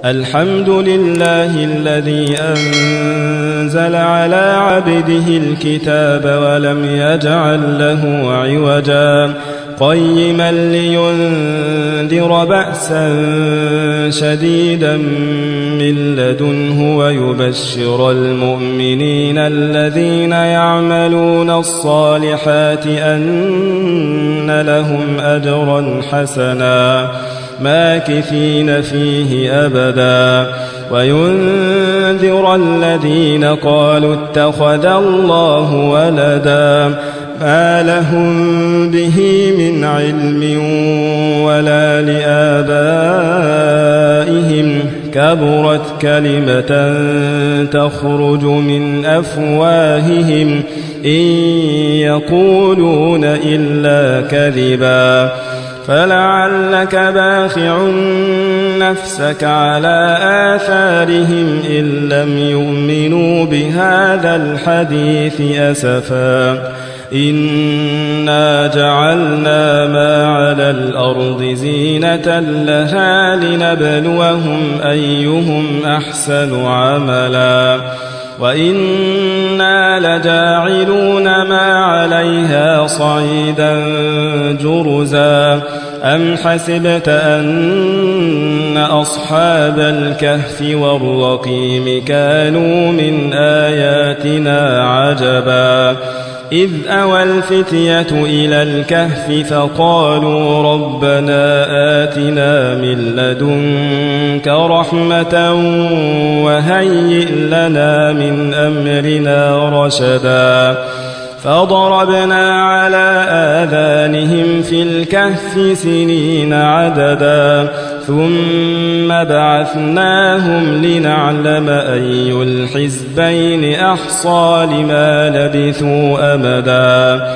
الحمد لله الذي أنزل على عبده الكتاب ولم يجعل له عوجا قيما لينذر بأسا شديدا من لدنه ويبشر المؤمنين الذين يعملون الصالحات أن لهم أجرا حسنا ماكثين فيه أبدا وينذر الذين قالوا اتخذ الله ولدا ما لهم به من علم ولا لآبائهم كبرت كلمة تخرج من أفواههم إن يقولون إلا كذبا فلعلك باخع نفسك على آثارهم إن لم يؤمنوا بهذا الحديث أسفا إنا جعلنا ما على الأرض زينة لها لنبلوهم أيهم أحسن عملا وإنا لجاعلون ما عليها صعيدا جرزا أم حسبت أن أصحاب الكهف والرقيم كانوا من آياتنا عجبا إذ أوى الفتية إلى الكهف فقالوا ربنا آتنا من لدنك رحمة وهيئ لنا من أمرنا رشدا فضربنا على آذانهم في الكهف سنين عددا ثم بعثناهم لنعلم أي الحزبين أحصى لما لبثوا أمدا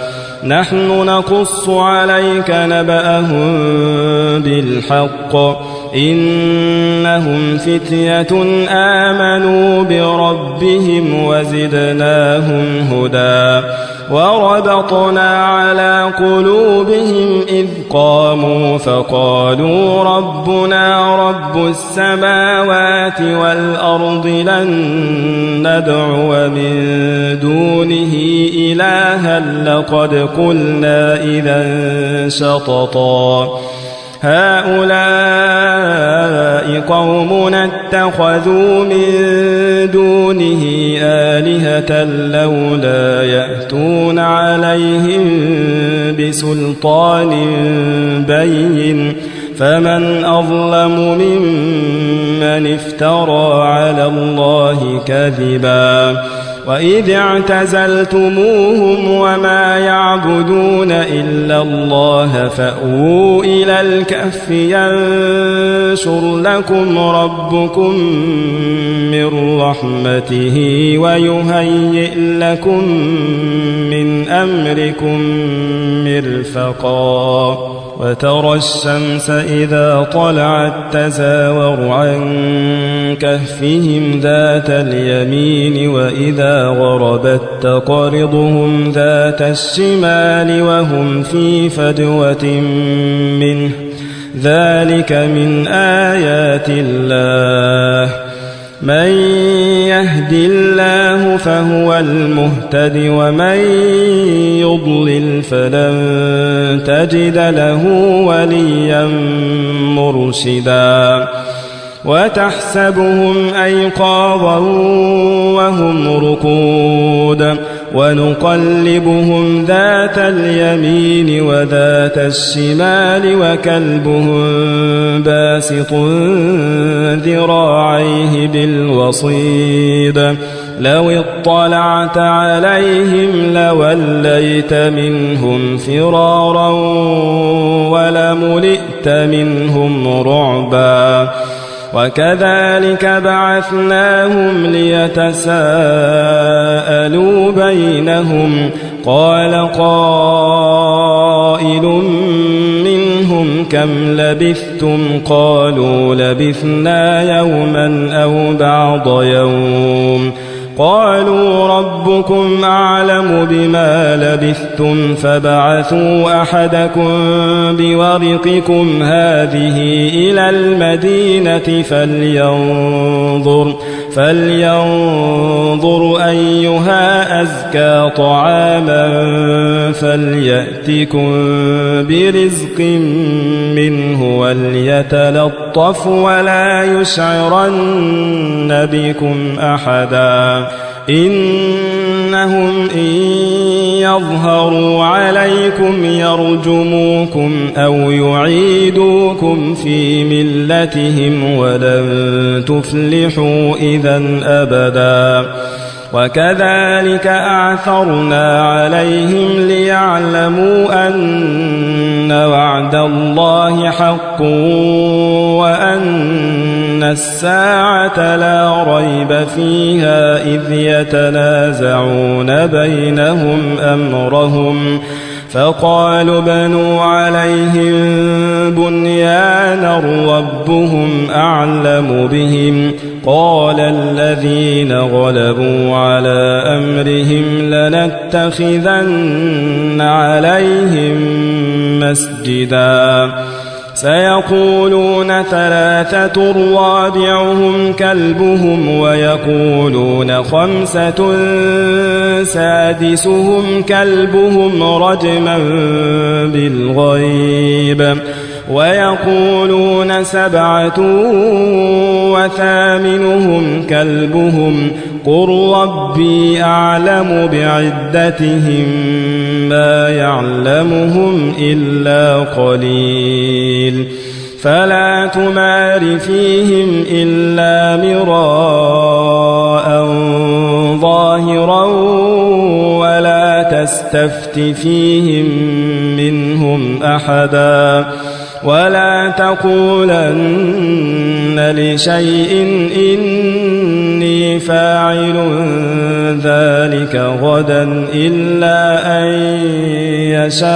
نحن نقص عليك نبأهم بالحق إنهم فتية آمنوا بربهم وزدناهم هدى وربطنا على قلوبهم إذ قاموا فقالوا ربنا رب السماوات والأرض لن ندعو من دونه إلها لقد قلنا إذا شططا هؤلاء قومنا اتخذوا من دونه آلهة لولا يأتون عليهم بسلطان بين فمن أظلم ممن افترى على الله كذبا وإذ اعتزلتموهم وما يعبدون إلا الله فأووا إلى الكهف ينشر لكم ربكم من رحمته ويهيئ لكم من أمركم مرفقا وترى الشمس إذا طلعت تزاور عن كهفهم ذات اليمين وإذا غربت تقرضهم ذات الشمال وهم في فجوة منه ذلك من آيات الله من يهد الله فهو المهتد ومن يضلل فلن تجد له وليا مرشدا وتحسبهم أيقاظا وهم رقود ونقلبهم ذات اليمين وذات الشمال وكلبهم باسط ذراعيه بالوصيد لو اطلعت عليهم لوليت منهم فرارا ولملئت منهم رعبا وكذلك بعثناهم ليتساءلوا بينهم قال قائل منهم كم لبثتم قالوا لبثنا يوما أو بعض يوم قالوا ربكم أعلم بما لبثتم فابعثوا أحدكم بورقكم هذه إلى المدينة فلينظر أيها أزكى طعاما فليأتكم برزق منه وليتلطف ولا يشعرن بكم أحدا إنهم إن يظهروا عليكم يرجموكم أو يعيدوكم في ملتهم ولن تفلحوا إذا أبدا وكذلك أعثرنا عليهم ليعلموا أن وعد الله حق وأن الساعة لا ريب فيها إذ يتنازعون بينهم أمرهم فقالوا بنوا عليهم بنيانا ربهم أعلم بهم قال الذين غلبوا على أمرهم لنتخذن عليهم مسجدا سيقولون ثلاثة رابعهم كلبهم ويقولون خمسة سادسهم كلبهم رجما بالغيب ويقولون سبعة وثامنهم كلبهم قل ربي أعلم بعدتهم ما يعلمهم إلا قليل فلا تمار فيهم إلا مراء ظاهرا ولا تستفت فيهم منهم أحدا ولا تقولن لشيء إني فاعل ذلك غدا إلا أن يشاء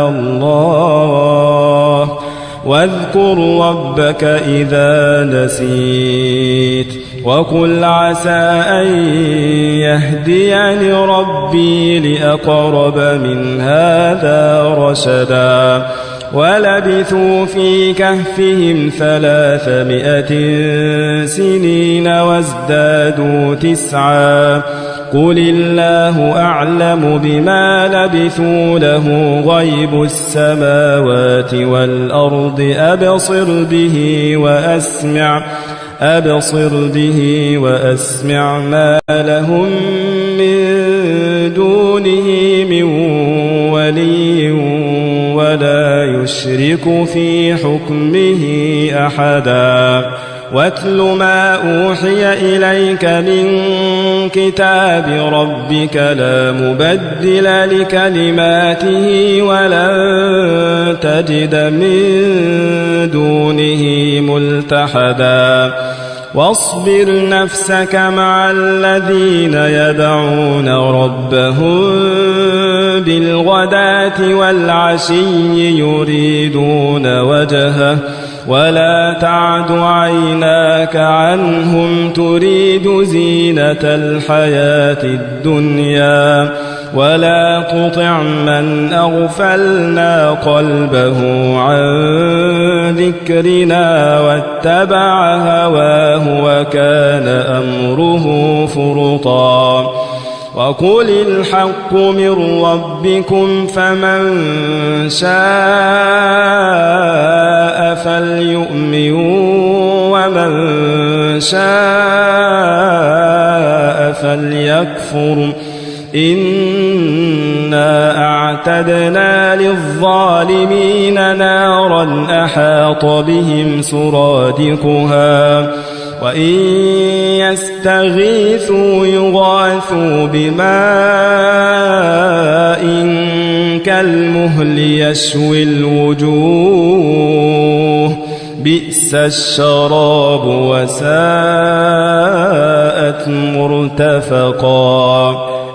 الله واذكر ربك إذا نسيت وقل عسى أن يهديني ربي لأقرب من هذا رشدا ولبثوا في كهفهم 300 سنين وازدادوا 9 قل الله أعلم بما لبثوا له غيب السماوات والأرض أبصر به وأسمع ما لهم من دونه من ولي ولا يشرك في حكمه أحدا واتل ما أوحي إليك من كتاب ربك لا مبدل لكلماته ولن تجد من دونه ملتحدا واصبر نفسك مع الذين يدعون ربهم بالغداة والعشي يريدون وجهه ولا تعد عيناك عنهم تريد زينة الحياة الدنيا ولا تطع من أغفلنا قلبه عن ذكرنا واتبع هواه وكان أمره فرطا وقل الحق من ربكم فمن شاء فليؤمن ومن شاء فليكفر إنا أعتدنا للظالمين نارا أحاط بهم سرادقها وإن يستغيثوا يغاثوا بماء كالمهل يشوي الوجوه بئس الشراب وساءت مرتفقا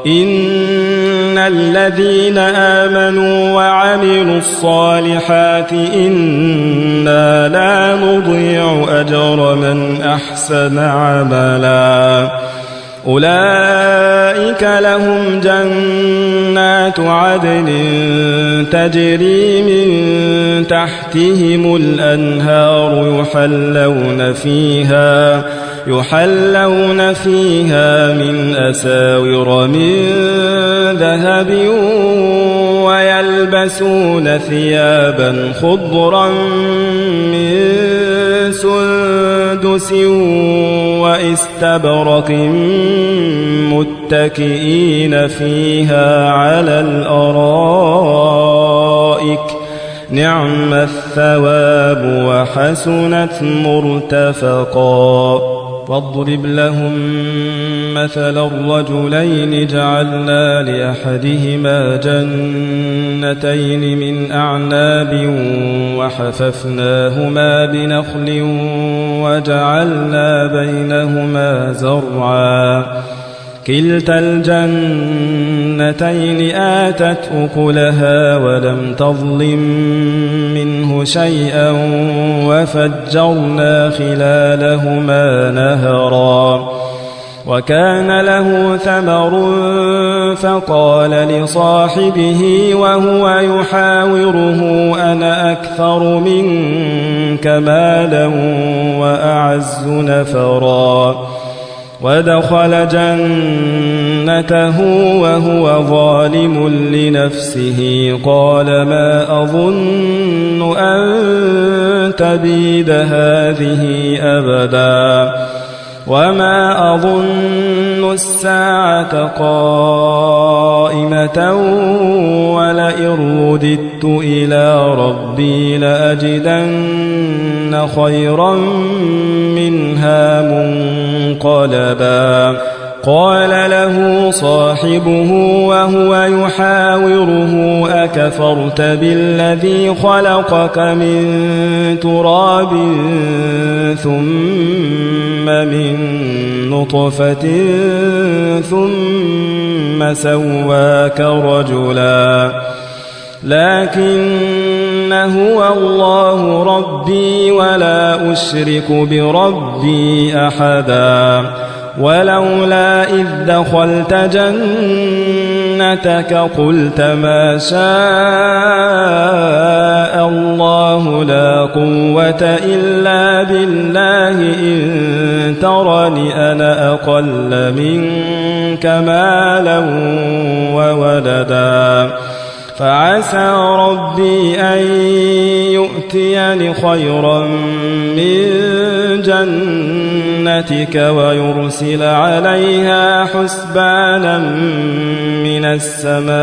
إن الذين آمنوا وعملوا الصالحات إنا لا نضيع أجر من أحسن عملا أولئك لهم جنات عدن تجري من تحتهم الأنهار يحلون فيها من أساور من ذهب ويلبسون ثيابا خضرا من سندس واستبرق متكئين فيها على الأرائك نعم الثواب وحسنت مرتفقا واضرب لهم مثل الرجلين جعلنا لأحدهما جنتين من أعناب وحففناهما بنخل وجعلنا بينهما زرعا كلتا الجنتين آتت أكلها ولم تظلم منه شيئا وفجرنا خلالهما نهرا وكان له ثمر فقال لصاحبه وهو يحاوره أنا أكثر منك مالا وأعز نفرا ودخل جنته وهو ظالم لنفسه قال ما أظن أن تبيد هذه أبدا وما أظن الساعة قائمة ولئن رددت إلى ربي لأجدن خيرا منها منقلبا قال له صاحبه وهو يحاوره أكفرت بالذي خلقك من تراب ثم من نطفة ثم سواك رجلا لكن هو الله ربي ولا أشرك بربي أحدا ولولا إذ دخلت جنتك قلت ما شاء الله لا قوة إلا بالله إن ترني أنا أقل منك مالا وولدا فعسى ربي أن يؤتيني خيرا من جنتك ويرسل عليها حسبانا من السماء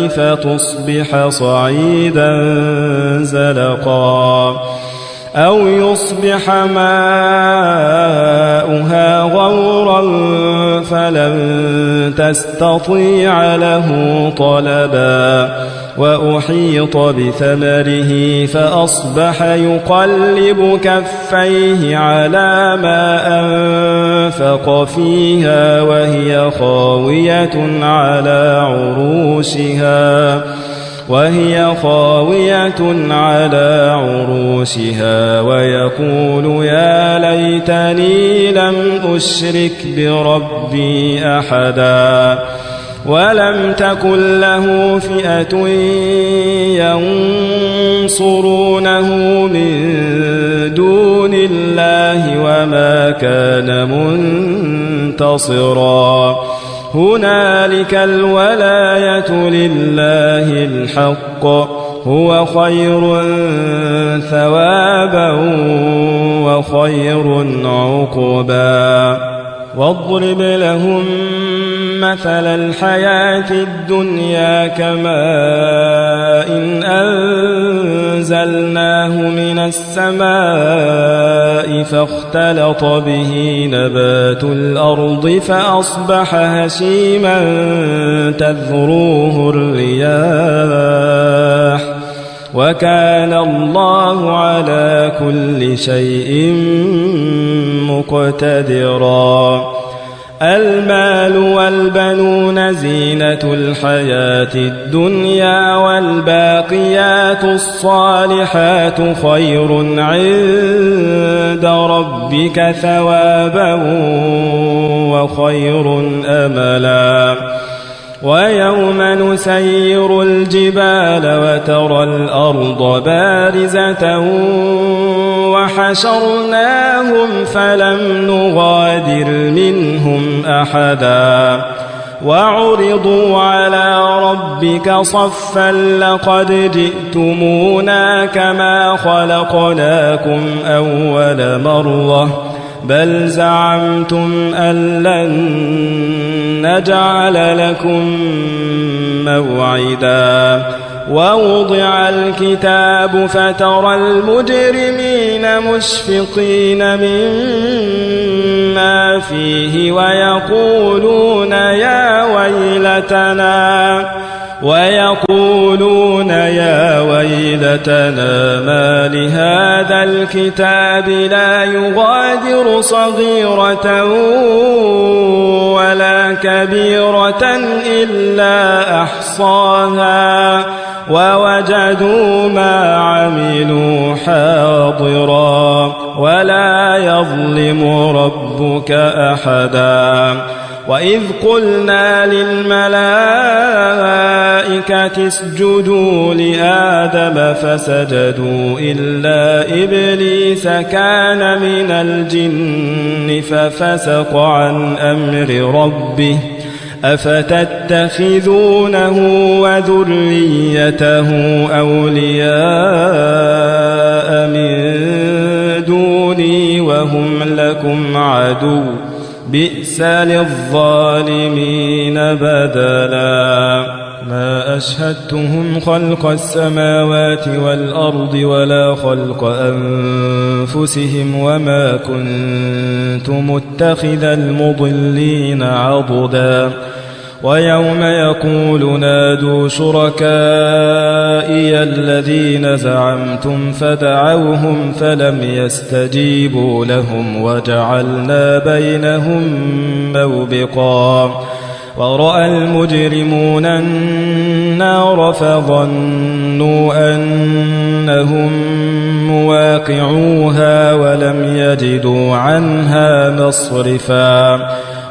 فتصبح صعيدا زلقا أو يصبح ماؤها غورا فلن تستطيع له طلبا وأحيط بثمره فأصبح يقلب كفيه على ما أنفق فيها وهي خاوية على عروشها ويقول يا ليتني لم أشرك بربي أحدا ولم تكن له فئة ينصرونه من دون الله وما كان منتصرا هنالك الولاية لله الحق هو خير ثوابا وخير عقبا واضرب لهم مثل الحياة الدنيا كماء أنزلناه من السماء فاختلط به نبات الأرض فأصبح هشيما تذروه الرياح وكان الله على كل شيء مقتدرا المال والبنون زينة الحياة الدنيا والباقيات الصالحات خير عند ربك ثوابا وخير أملا ويوم نسير الجبال وترى الأرض بارزة وحشرناهم فلم نغادر منهم أحدا وعرضوا على ربك صفا لقد جئتمونا كما خلقناكم أول مرة بل زعمتم أن لن نجعل لكم موعدا ووضع الكتاب فترى المجرمين مشفقين مما فيه ويقولون يا ويلتنا ما لهذا الكتاب لا يغادر صغيرة ولا كبيرة إلا أحصاها ووجدوا ما عملوا حاضرا ولا يظلم ربك أحدا وإذ قلنا للملائكة اسجدوا لآدم فسجدوا إلا إبليس كان من الجن ففسق عن أمر ربه أفتتخذونه وذريته أولياء من دوني وهم لكم عدو بئس للظالمين بدلا ما أشهدتهم خلق السماوات والأرض ولا خلق أنفسهم وما كنت متخذ المضلين عضدا ويوم يقول نادوا شركائي الذين زعمتم فدعوهم فلم يستجيبوا لهم وجعلنا بينهم موبقا ورأى المجرمون النار فظنوا أنهم مواقعوها ولم يجدوا عنها مصرفا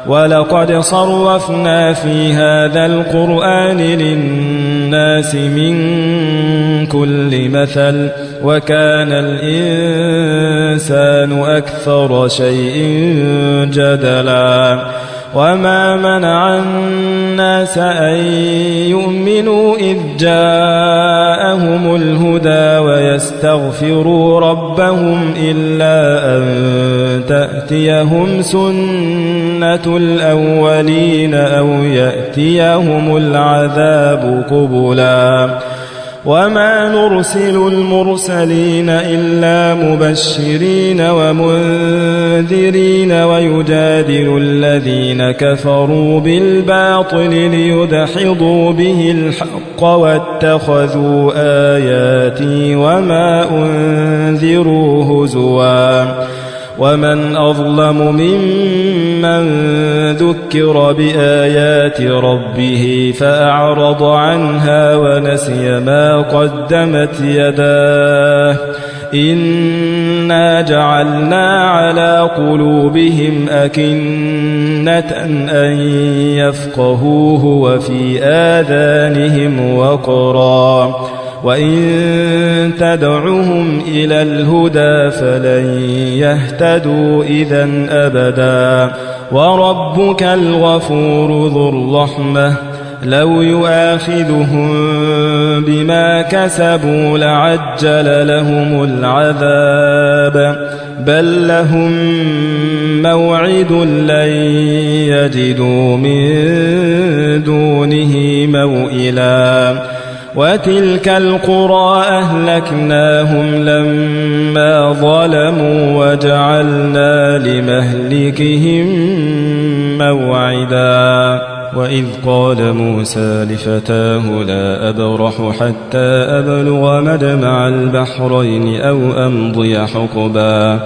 ولقد صرفنا في هذا القرآن للناس من كل مثل وكان الإنسان أكثر شيء جدلا وما منع الناس أن يؤمنوا إذ جاءهم الهدى ويستغفروا ربهم إلا أن تأتيهم سنة الأولين أو يأتيهم العذاب قبلا وما نرسل المرسلين إلا مبشرين ومنذرين ويجادل الذين كفروا بالباطل ليدحضوا به الحق واتخذوا آياتي وما أنذروا هزوا ومن أظلم ممن ذكر بآيات ربه فأعرض عنها ونسي ما قدمت يداه إنا جعلنا على قلوبهم أكنة أن يفقهوه وفي آذانهم وقرا وإن تدعهم إلى الهدى فلن يهتدوا إذن أبدا وربك الغفور ذو الرحمة لو يؤاخذهم بما كسبوا لعجل لهم العذاب بل لهم موعد لن يجدوا من دونه موئلا وتلك القرى أهلكناهم لما ظلموا وجعلنا لمهلكهم موعدا وإذ قال موسى لفتاه لا أبرح حتى أبلغ مجمع البحرين أو أمضي حقبا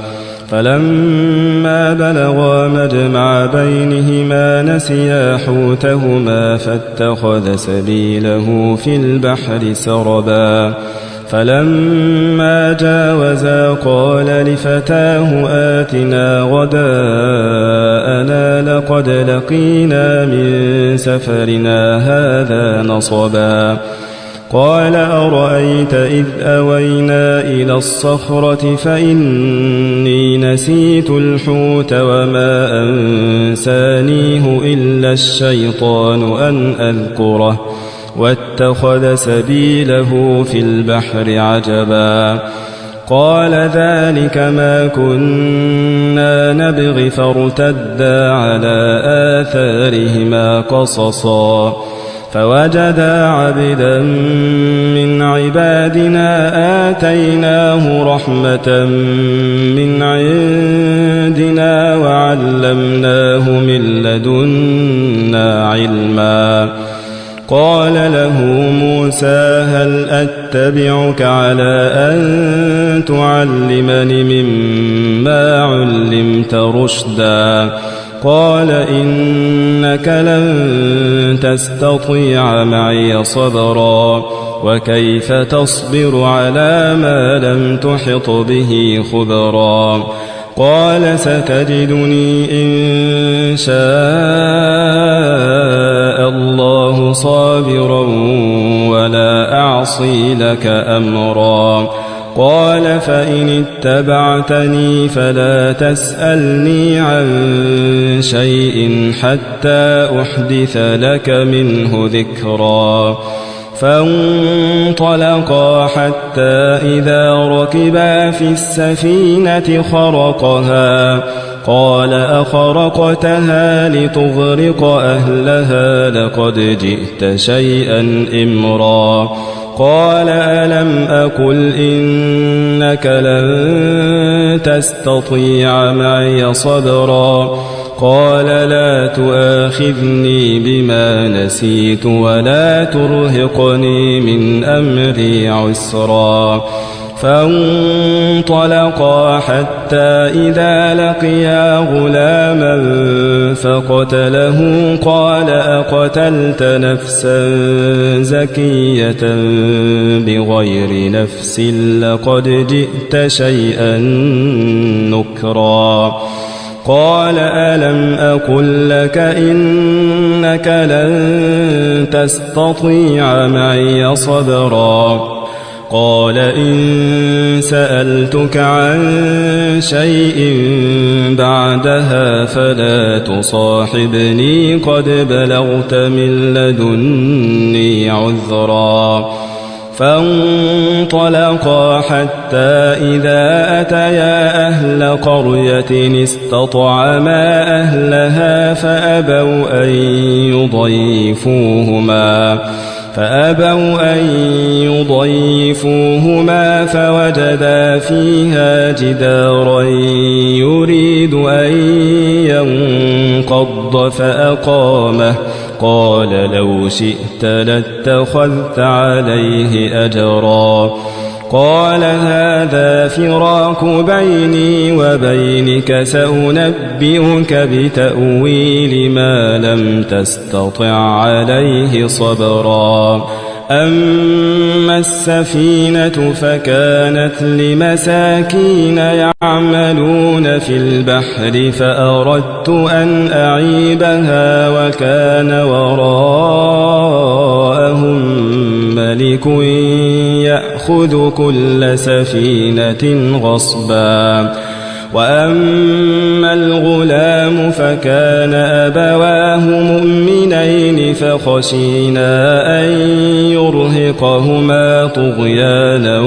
فلما بلغا مجمع بينهما نسيا حوتهما فاتخذ سبيله في البحر سربا فلما جاوزا قال لفتاه آتنا غداءنا لقد لقينا من سفرنا هذا نصبا قال أرأيت إذ أوينا إلى الصخرة فإني نسيت الحوت وما أنسانيه إلا الشيطان أن أذكره واتخذ سبيله في البحر عجبا قال ذلك ما كنا نبغي فارتدا على آثارهما قصصا فوجدا عبدا من عبادنا آتيناه رحمة من عندنا وعلمناه من لدنا علما قال له موسى هل أتبعك على أن تعلمني مما علمت رشدا قال إنك لن تستطيع معي صبرا وكيف تصبر على ما لم تحط به خبرا قال ستجدني إن شاء الله صابرا ولا أعصي لك أمرا قال فإن اتبعتني فلا تسألني عن شيء حتى أحدث لك منه ذكرا فانطلقا حتى إذا ركبا في السفينة خرقها قال أخرقتها لتغرق أهلها لقد جئت شيئا إمرا قال ألم أقل إنك لن تستطيع معي صبرا قال لا تؤاخذني بما نسيت ولا ترهقني من أمري عسرا فانطلقا حتى إذا لقيا غلاما فقتله قال أقتلت نفسا زكية بغير نفس لقد جئت شيئا نكرا قال ألم أقل لك إنك لن تستطيع معي صبرا قال إن سألتك عن شيء بعدها فلا تصاحبني قد بلغت من لدني عذرا فانطلقا حتى إذا أتيا أهل قرية استطعما أهلها فأبوا أن يضيفوهما فوجدا فيها جدارا يريد أن ينقض فأقامه قال لو شئت لاتخذت عليه أجرا قال هذا فراق بيني وبينك سأنبئك بتأويل ما لم تستطع عليه صبرا أما السفينة فكانت لمساكين يعملون في البحر فأردت أن أعيبها وكان وراءهم ملك يأخذ كل سفينة غصبا وأما الغلام فكان أبواه مؤمنين فخشينا أن يرهقهما طغيانا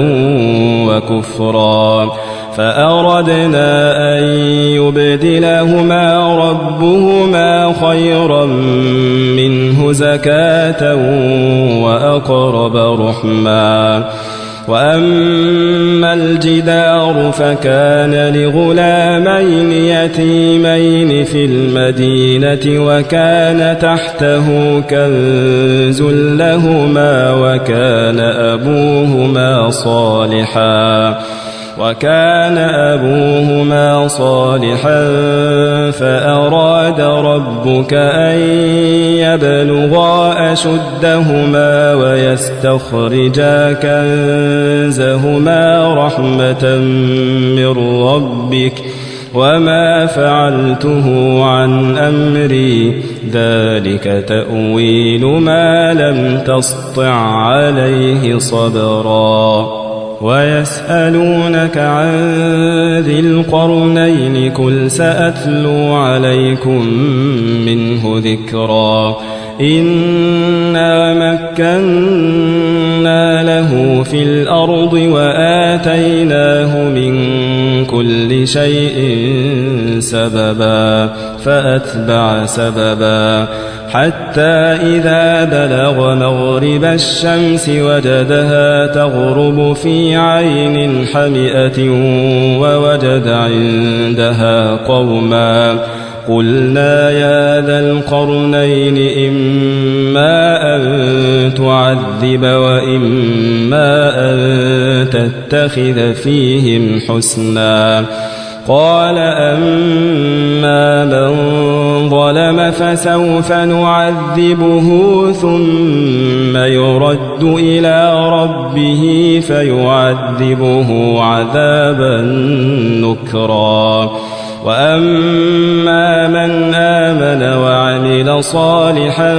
وكفرا فأردنا أن يبدلهما ربهما خيرا منه زكاة وأقرب رحما وأما الجدار فكان لغلامين يتيمين في المدينة وكان تحته كنز لهما وكان أبوهما صالحا وكان أبوهما صالحا فأراد ربك أن يبلغا أشدهما ويستخرجا كنزهما رحمة من ربك وما فعلته عن أمري ذلك تأويل ما لم تسطع عليه صبرا ويسألونك عن ذي القرنين قل سأتلو عليكم منه ذكرا إنا مكنا له في الأرض وآتيناه من كل شيء سببا فأتبع سببا حتى إذا بلغ مغرب الشمس وجدها تغرب في عين حمئة ووجد عندها قوما قلنا يا ذا القرنين إما أن تعذب وإما أن تتخذ فيهم حسنا قال أما من ظلم فسوف نعذبه ثم يرد إلى ربه فيعذبه عذابا نكرا وأما من آمن وعمل صالحا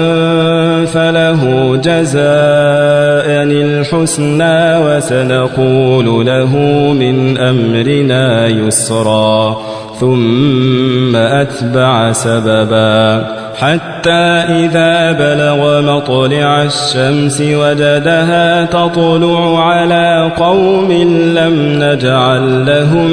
فله جزاء الحسنى وسنقول له من أمرنا يسرا ثم أتبع سببا حتى إذا بلغ مطلع الشمس وجدها تطلع على قوم لم نجعل لهم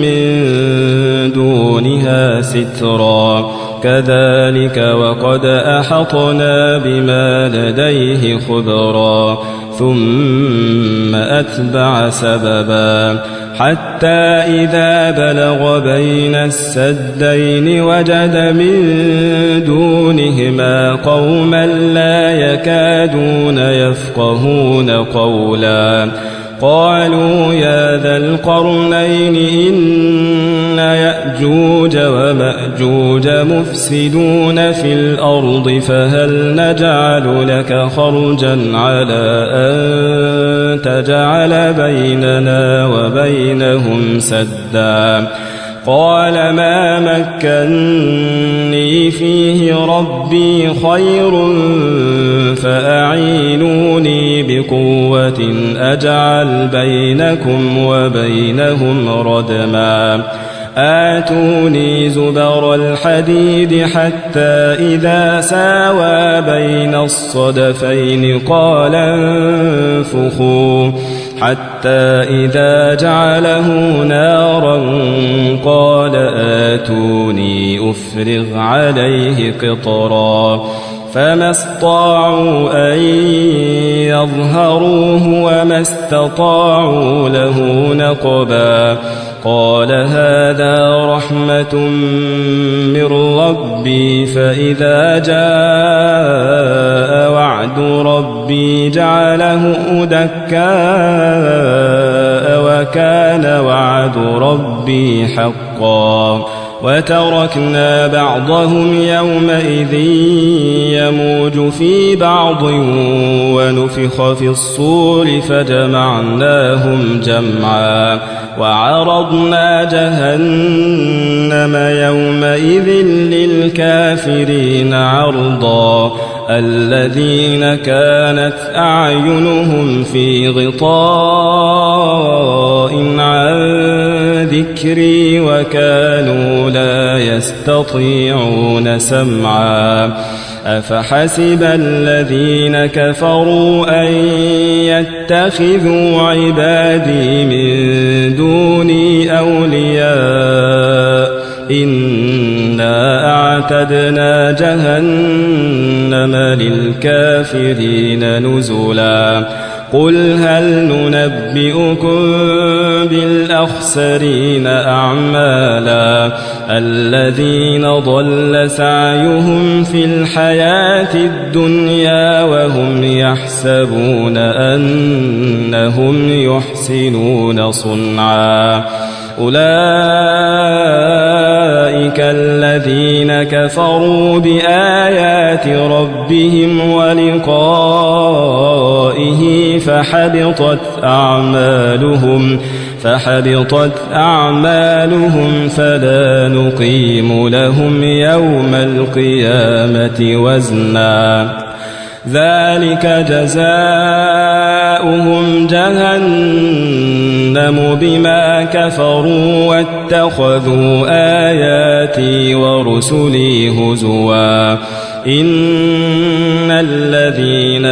من دونها سترا كذلك وقد أحطنا بما لديه خبرا ثم أتبع سببا حتى إذا بلغ بين السدين وجد من دونهما قوما لا يكادون يفقهون قولا قالوا يا ذا القرنين إن يأجوج ومأجوج مفسدون في الأرض فهل نجعل لك خرجا على أن تجعل بيننا وبينهم سدا قال ما مكني فيه ربي خير فأعينوني بقوة أجعل بينكم وبينهم ردما آتوني زبر الحديد حتى إذا ساوى بين الصدفين قال انفخوا حتى إذا جعله نارا قال آتوني أفرغ عليه قطرا فما استطاعوا أن يظهروه وما استطاعوا له نقبا قال هذا رحمة من ربي فإذا جاء وعد ربي جعله دكاء وكان وعد ربي حقا وتركنا بعضهم يومئذ يموج في بعض ونفخ في الصور فجمعناهم جمعا وعرضنا جهنم يومئذ للكافرين عرضا الذين كانت أعينهم في غطاء عن ذكري وكانوا لا يستطيعون سمعا أفحسب الذين كفروا أن يتخذوا عبادي من دوني أولياء إنا أعتدنا جهنم للكافرين نزلا قل هل ننبئكم بالأخسرين أعمالا الذين ضل سعيهم في الحياة الدنيا وهم يحسبون أنهم يحسنون صنعا أولئك الذين كفروا بآيات ربهم ولقائه فحبطت أعمالهم فلا نقيم لهم يوم القيامة وزنا ذلك جزاؤهم جهنم بما كفروا واتخذوا آياتي ورسلي هزوا إن الذين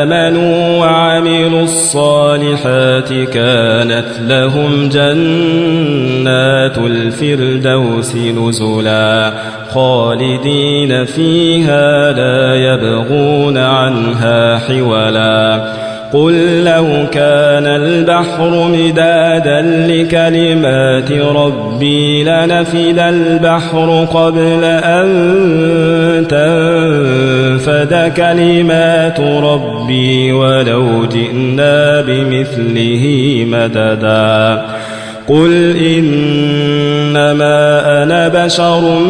آمنوا وعملوا الصالحات كانت لهم جنات الفردوس نزلا خالدين فيها لا يبغون عنها حولا قل لو كان البحر مدادا لكلمات ربي لنفد البحر قبل أن تنفد كلمات ربي ولو جئنا بمثله مددا قل إنما أنا بشر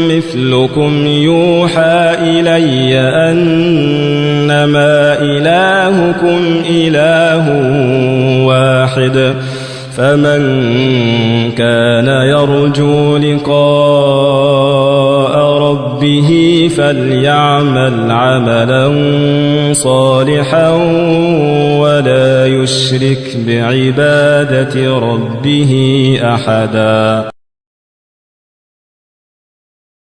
مثلكم يوحى إلي أنما إلهكم إله واحد فمن كان يرجو لقاء ربه فليعمل عملا صالحا ولا يشرك بعبادة ربه أحدا.